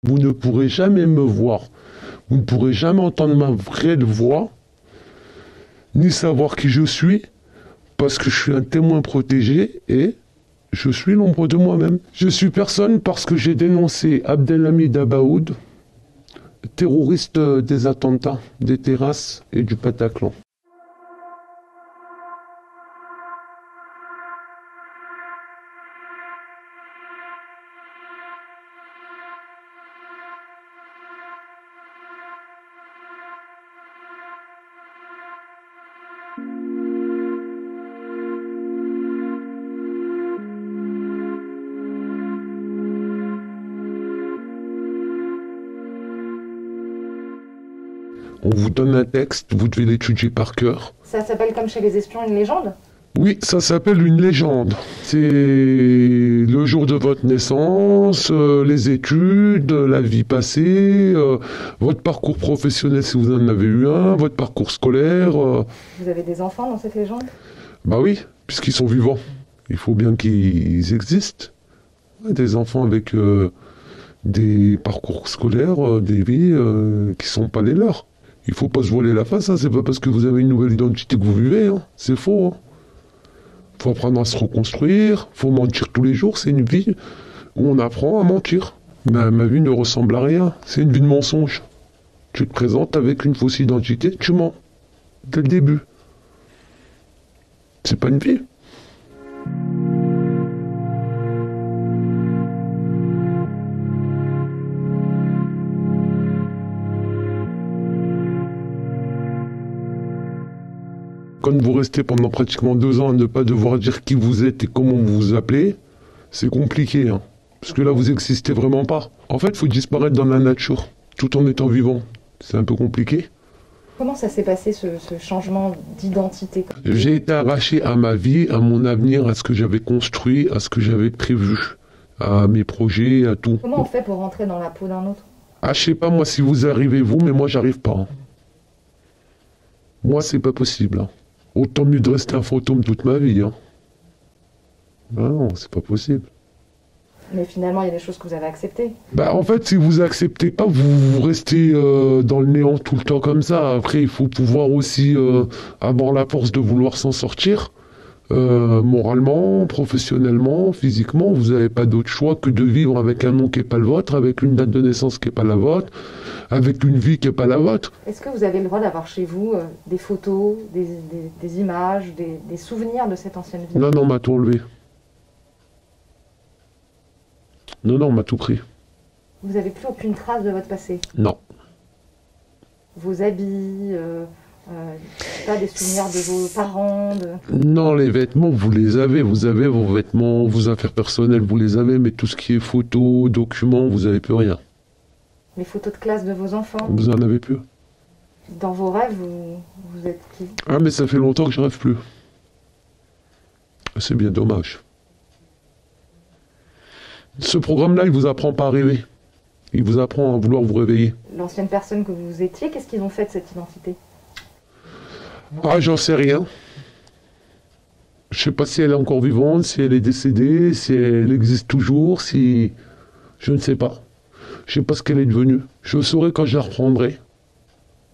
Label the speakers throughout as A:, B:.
A: Vous ne pourrez jamais me voir. Vous ne pourrez jamais entendre ma vraie voix, ni savoir qui je suis, parce que je suis un témoin protégé et je suis l'ombre de moi-même. Je suis personne parce que j'ai dénoncé Abdelhamid Abaoud, terroriste des attentats, des terrasses et du Bataclan. On vous donne un texte, vous devez l'étudier par cœur.
B: Ça s'appelle comme chez les espions une légende?
A: Oui, ça s'appelle une légende. C'est le jour de votre naissance, les études, la vie passée, votre parcours professionnel si vous en avez eu un, votre parcours scolaire.
B: Vous avez des enfants dans cette légende?
A: Bah oui, puisqu'ils sont vivants. Il faut bien qu'ils existent. Des enfants avec des parcours scolaires, des vies qui sont pas les leurs. Il faut pas se voiler la face, hein. C'est pas parce que vous avez une nouvelle identité que vous vivez, hein. C'est faux. Hein. Faut apprendre à se reconstruire, faut mentir tous les jours, c'est une vie où on apprend à mentir. Ma vie ne ressemble à rien, c'est une vie de mensonge. Tu te présentes avec une fausse identité, tu mens. Dès le début. C'est pas une vie. Quand vous restez pendant pratiquement 2 ans à ne pas devoir dire qui vous êtes et comment vous vous appelez, c'est compliqué, hein. Parce que là, vous n'existez vraiment pas. En fait, il faut disparaître dans la nature, tout en étant vivant. C'est un peu compliqué.
B: Comment ça s'est passé ce changement d'identité?
A: J'ai été arraché à ma vie, à mon avenir, à ce que j'avais construit, à ce que j'avais prévu, à mes projets, à tout.
B: Comment on fait pour rentrer dans la peau d'un autre?
A: Ah, je sais pas moi si vous arrivez vous, mais moi j'arrive pas. Hein. Moi, c'est pas possible. Hein. Autant mieux de rester un fantôme toute ma vie. Hein. Ah non, c'est pas possible.
B: Mais finalement, il y a des choses que vous avez acceptées.
A: Bah en fait, si vous acceptez pas, vous restez dans le néant tout le temps comme ça. Après, il faut pouvoir aussi avoir la force de vouloir s'en sortir. Moralement, professionnellement, physiquement, vous n'avez pas d'autre choix que de vivre avec un nom qui n'est pas le vôtre, avec une date de naissance qui n'est pas la vôtre, avec une vie qui n'est pas la vôtre.
B: Est-ce que vous avez le droit d'avoir chez vous des photos, des images, des souvenirs de cette ancienne vie?
A: Non, non, on m'a tout enlevé. Non, non, on m'a tout pris.
B: Vous n'avez plus aucune trace de votre passé?
A: Non.
B: Vos habits, pas des souvenirs de vos parents
A: Non, les vêtements, vous les avez. Vous avez vos vêtements, vos affaires personnelles, vous les avez, mais tout ce qui est photos, documents, vous n'avez plus rien.
B: Les photos de classe de vos enfants?
A: Vous en avez plus.
B: Dans vos rêves, vous êtes qui?
A: Ah, mais ça fait longtemps que je rêve plus. C'est bien dommage. Ce programme-là, il vous apprend pas à rêver. Il vous apprend à vouloir vous réveiller.
B: L'ancienne personne que vous étiez, qu'est-ce qu'ils ont fait de cette identité?
A: Ah, j'en sais rien. Je sais pas si elle est encore vivante, si elle est décédée, si elle existe toujours, si... Je ne sais pas. Je sais pas ce qu'elle est devenue. Je saurai quand je la reprendrai.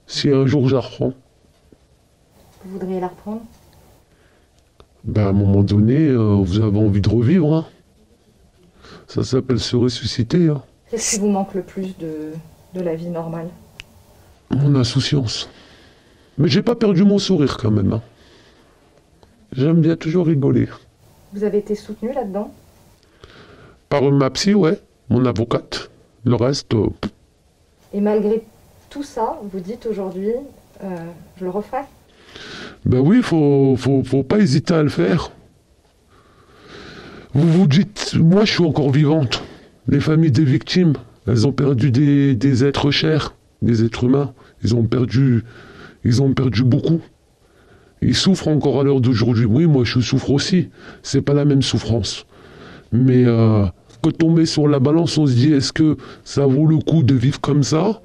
A: Si un jour je la reprends.
B: Vous voudriez la reprendre?
A: Ben, à un moment donné, vous avez envie de revivre. Hein. Ça s'appelle se ressusciter. Hein.
B: Qu'est-ce qui vous manque le plus de la vie normale?
A: Mon insouciance. Mais j'ai pas perdu mon sourire quand même. Hein. J'aime bien toujours rigoler.
B: Vous avez été soutenu là-dedans?
A: Par ma psy, ouais. Mon avocate. Le reste...
B: Et malgré tout ça, vous dites aujourd'hui, je le referai?
A: Ben oui, faut pas hésiter à le faire. Vous vous dites, moi je suis encore vivante. Les familles des victimes, elles ont perdu des êtres chers, des êtres humains. Ils ont perdu beaucoup. Ils souffrent encore à l'heure d'aujourd'hui. Oui, moi je souffre aussi. C'est pas la même souffrance. Mais quand on met sur la balance, on se dit, est-ce que ça vaut le coup de vivre comme ça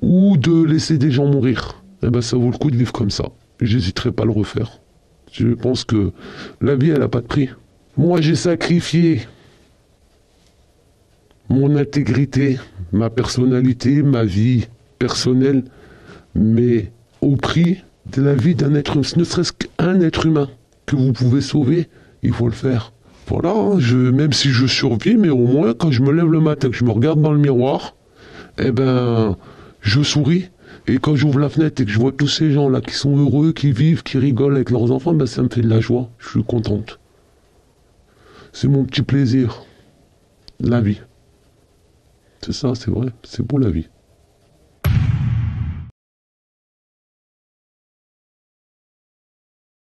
A: ou de laisser des gens mourir? Eh ben ça vaut le coup de vivre comme ça. J'hésiterai pas à le refaire. Je pense que la vie, elle n'a pas de prix. Moi, j'ai sacrifié mon intégrité, ma personnalité, ma vie personnelle, mais au prix de la vie d'un être humain, ne serait-ce qu'un être humain que vous pouvez sauver, il faut le faire. Voilà, même si je survis, mais au moins quand je me lève le matin, que je me regarde dans le miroir, eh ben, je souris. Et quand j'ouvre la fenêtre et que je vois tous ces gens-là qui sont heureux, qui vivent, qui rigolent avec leurs enfants, ben ça me fait de la joie. Je suis contente. C'est mon petit plaisir. La vie. C'est ça, c'est vrai. C'est beau la vie.